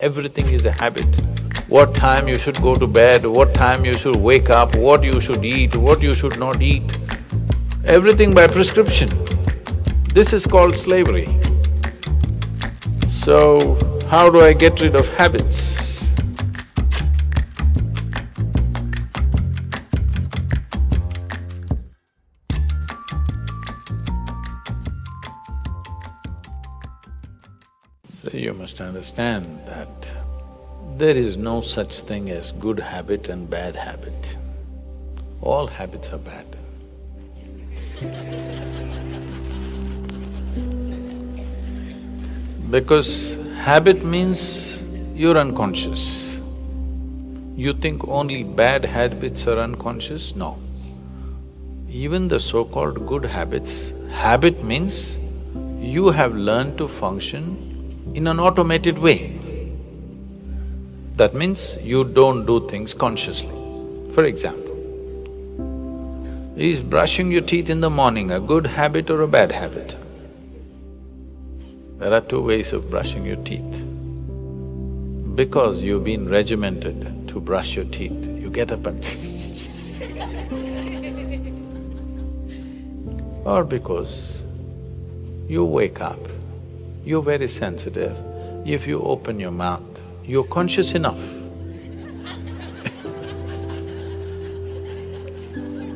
Everything is a habit. What time you should go to bed, what time you should wake up, what you should eat, what you should not eat, everything by prescription. This is called slavery. So, how do I get rid of habits? So you must understand that there is no such thing as good habit and bad habit. All habits are bad. Because habit means you're unconscious. You think only bad habits are unconscious? No. Even the so-called good habits, habit means you have learned to function in an automated way. That means you don't do things consciously. For example, is brushing your teeth in the morning a good habit or a bad habit? There are two ways of brushing your teeth. Because you've been regimented to brush your teeth, you get up and or because you wake up, you're very sensitive. If you open your mouth, you're conscious enough.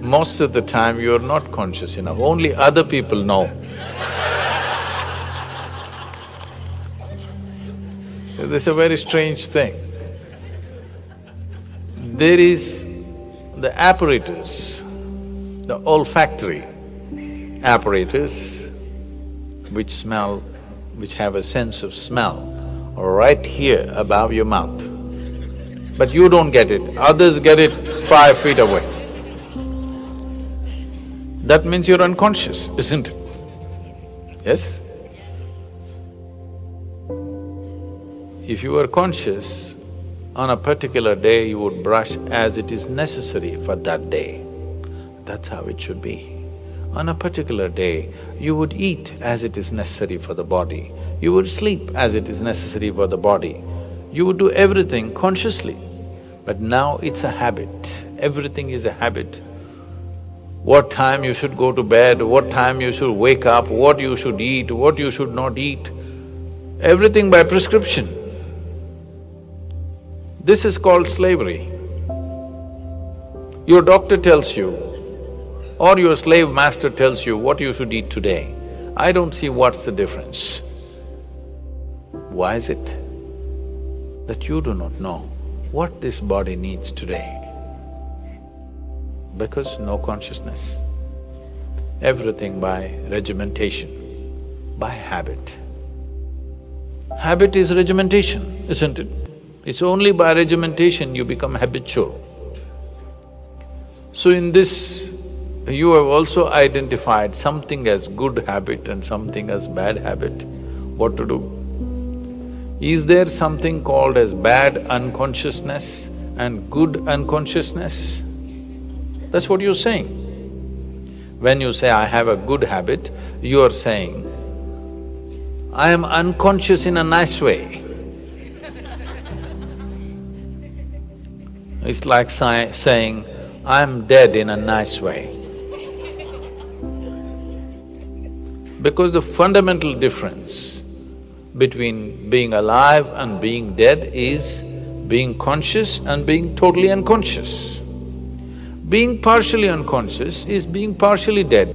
Most of the time you're not conscious enough, only other people know. This is a very strange thing. There is the apparatus, the olfactory apparatus which have a sense of smell right here above your mouth. But you don't get it, others get it 5 feet away. That means you're unconscious, isn't it? Yes? If you were conscious, on a particular day you would brush as it is necessary for that day. That's how it should be. On a particular day, you would eat as it is necessary for the body, you would sleep as it is necessary for the body, you would do everything consciously. But now it's a habit, everything is a habit. What time you should go to bed, what time you should wake up, what you should eat, what you should not eat, everything by prescription. This is called slavery. Your doctor tells you, or your slave master tells you what you should eat today. I don't see what's the difference. Why is it that you do not know what this body needs today? Because no consciousness. Everything by regimentation, by habit. Habit is regimentation, isn't it? It's only by regimentation you become habitual. So in this, you have also identified something as good habit and something as bad habit. What to do? Is there something called as bad unconsciousness and good unconsciousness? That's what you're saying. When you say, I have a good habit, you are saying, I am unconscious in a nice way. It's like saying, I'm dead in a nice way. Because the fundamental difference between being alive and being dead is being conscious and being totally unconscious. Being partially unconscious is being partially dead.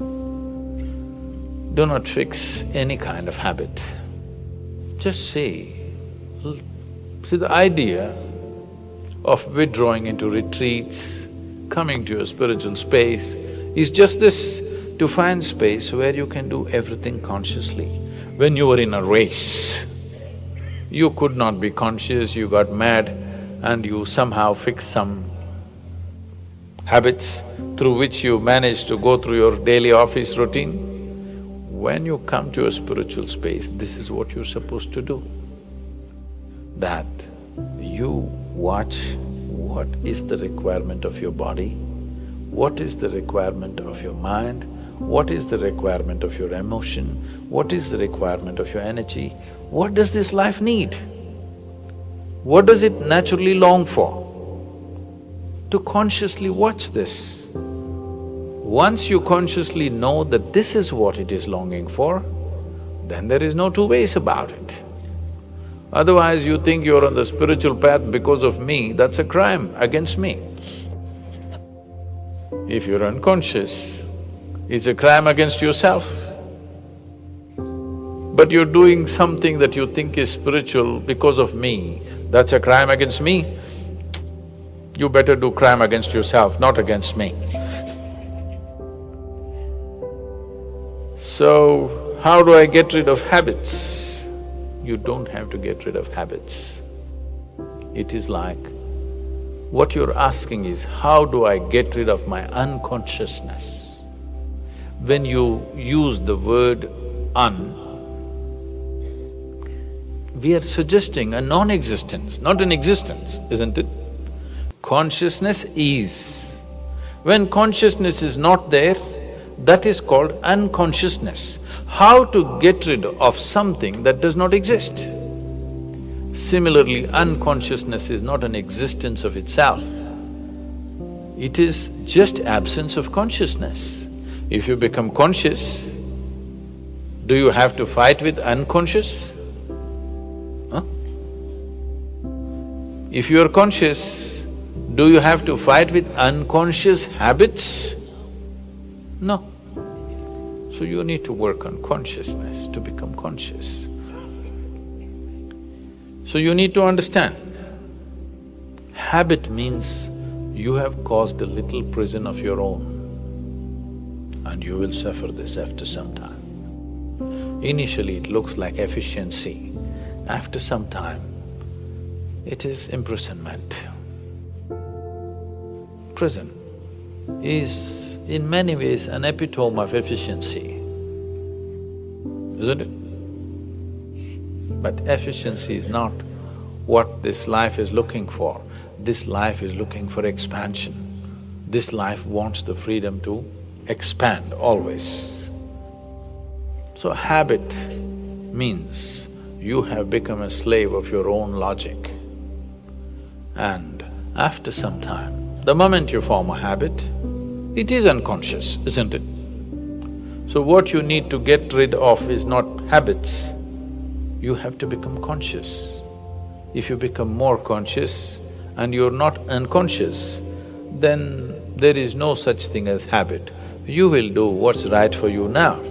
Do not fix any kind of habit. Just see the idea of withdrawing into retreats, coming to a spiritual space is just this, to find space where you can do everything consciously. When you were in a race, you could not be conscious, you got mad and you somehow fixed some habits through which you managed to go through your daily office routine. When you come to a spiritual space, this is what you're supposed to do. That you watch what is the requirement of your body, what is the requirement of your mind, what is the requirement of your emotion, what is the requirement of your energy, what does this life need? What does it naturally long for? To consciously watch this. Once you consciously know that this is what it is longing for, then there is no two ways about it. Otherwise, you think you're on the spiritual path because of me, that's a crime against me. If you're unconscious, it's a crime against yourself. But you're doing something that you think is spiritual because of me, that's a crime against me. You better do crime against yourself, not against me. So, how do I get rid of habits? You don't have to get rid of habits. It is like, what you're asking is, how do I get rid of my unconsciousness? When you use the word un, we are suggesting a non-existence, not an existence, isn't it? Consciousness is. When consciousness is not there, that is called unconsciousness. How to get rid of something that does not exist? Similarly, unconsciousness is not an existence of itself. It is just absence of consciousness. If you become conscious, do you have to fight with unconscious? Huh? If you are conscious, do you have to fight with unconscious habits? No. So you need to work on consciousness to become conscious. So you need to understand, habit means you have caused a little prison of your own and you will suffer this after some time. Initially it looks like efficiency, after some time it is imprisonment. Prison is in many ways an epitome of efficiency, isn't it? But efficiency is not what this life is looking for. This life is looking for expansion. This life wants the freedom to expand always. So habit means you have become a slave of your own logic. And after some time, the moment you form a habit, it is unconscious, isn't it? So what you need to get rid of is not habits, you have to become conscious. If you become more conscious and you're not unconscious, then there is no such thing as habit. You will do what's right for you now.